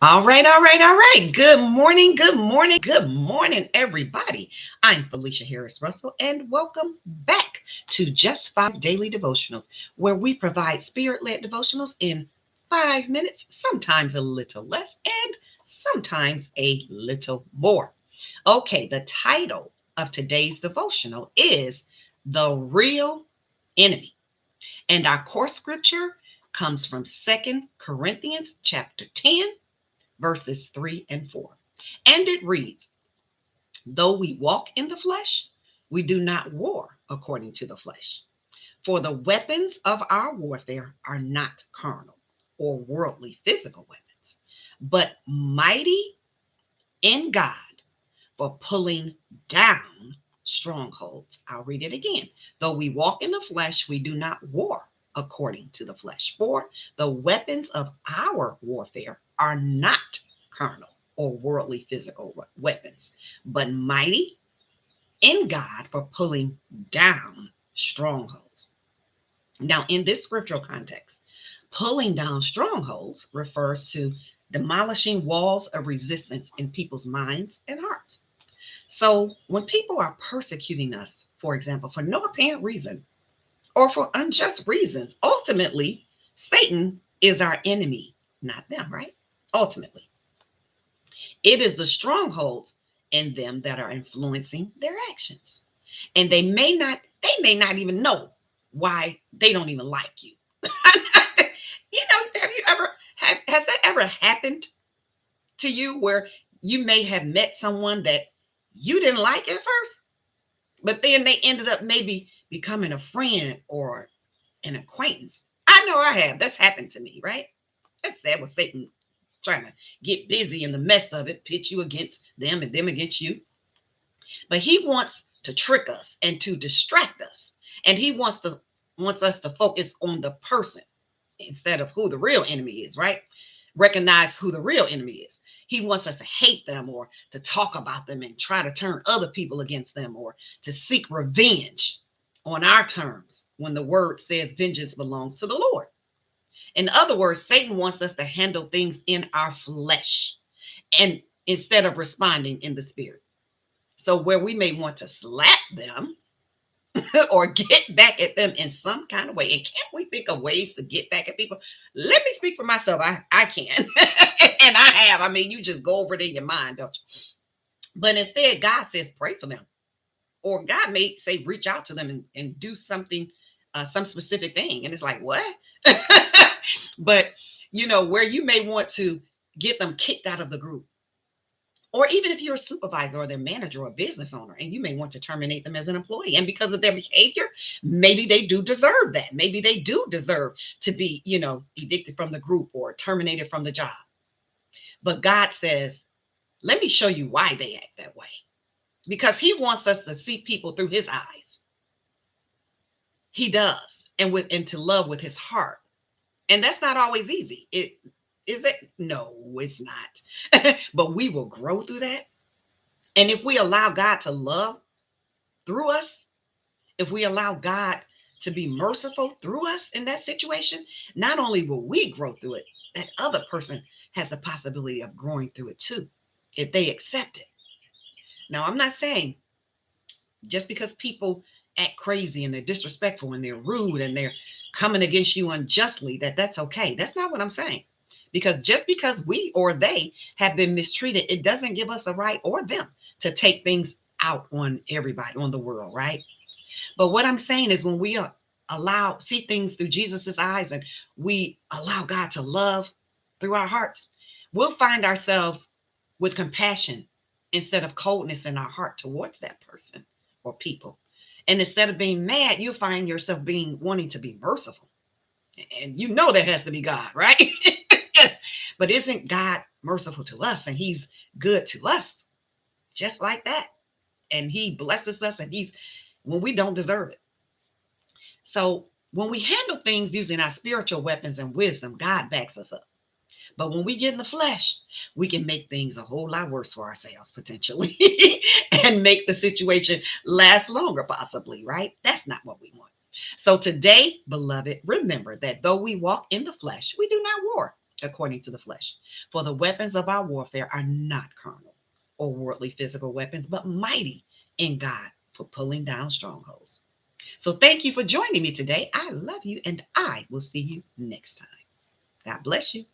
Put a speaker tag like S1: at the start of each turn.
S1: All right. Good morning, everybody. I'm Felicia Harris Russell, and welcome back to Just Five Daily Devotionals, where we provide spirit led devotionals in 5 minutes, sometimes a little less, and sometimes a little more. Okay, the title of today's devotional is The Real Enemy, and our core scripture comes from 2 Corinthians chapter 10 verses 3 and 4. And it reads, though we walk in the flesh, we do not war according to the flesh. For the weapons of our warfare are not carnal or worldly physical weapons, but mighty in God for pulling down strongholds. I'll read it again. Though we walk in the flesh, we do not war according to the flesh. For the weapons of our warfare are not carnal or worldly physical weapons, but mighty in God for pulling down strongholds. Now, in this scriptural context, pulling down strongholds refers to demolishing walls of resistance in people's minds and hearts. So, when people are persecuting us, for example, for no apparent reason or for unjust reasons, ultimately, Satan is our enemy, not them, right? Ultimately, it is the strongholds in them that are influencing their actions. And they may not even know why they don't even like you. Have you ever has that ever happened to you where you may have met someone that you didn't like at first, but then they ended up maybe becoming a friend or an acquaintance? I know I have. That's happened to me, right? That's sad with Satan trying to get busy in the mess of it, pit you against them and them against you. But he wants to trick us and to distract us. And he wants us to focus on the person instead of who the real enemy is, right? Recognize who the real enemy is. He wants us to hate them or to talk about them and try to turn other people against them or to seek revenge on our terms when the word says vengeance belongs to the Lord. In other words, Satan wants us to handle things in our flesh and instead of responding in the spirit. So where we may want to slap them or get back at them in some kind of way. And can't we think of ways to get back at people? Let me speak for myself. I can. And I have. I mean, you just go over it in your mind, don't you? But instead, God says, pray for them. Or God may say, reach out to them and do something, some specific thing. And it's like, what? But, where you may want to get them kicked out of the group. Or even if you're a supervisor or their manager or a business owner, and you may want to terminate them as an employee. And because of their behavior, maybe they do deserve that. Maybe they do deserve to be, evicted from the group or terminated from the job. But God says, let me show you why they act that way. Because he wants us to see people through his eyes. He does. And to love with his heart. And that's not always easy. Is it? No, it's not. But we will grow through that. And if we allow God to love through us, if we allow God to be merciful through us in that situation, not only will we grow through it, that other person has the possibility of growing through it too, if they accept it. Now, I'm not saying just because people act crazy and they're disrespectful and they're rude and they're coming against you unjustly, that's okay. That's not what I'm saying. Because just because we or they have been mistreated, it doesn't give us a right or them to take things out on everybody, on the world, right? But what I'm saying is when we see things through Jesus's eyes and we allow God to love through our hearts, we'll find ourselves with compassion instead of coldness in our heart towards that person or people. And instead of being mad, you'll find yourself wanting to be merciful. And that has to be God, right? Yes. But isn't God merciful to us and he's good to us just like that? And he blesses us and when we don't deserve it. So when we handle things using our spiritual weapons and wisdom, God backs us up. But when we get in the flesh, we can make things a whole lot worse for ourselves potentially and make the situation last longer possibly, right? That's not what we want. So today, beloved, remember that though we walk in the flesh, we do not war according to the flesh. For the weapons of our warfare are not carnal or worldly physical weapons, but mighty in God for pulling down strongholds. So thank you for joining me today. I love you, and I will see you next time. God bless you.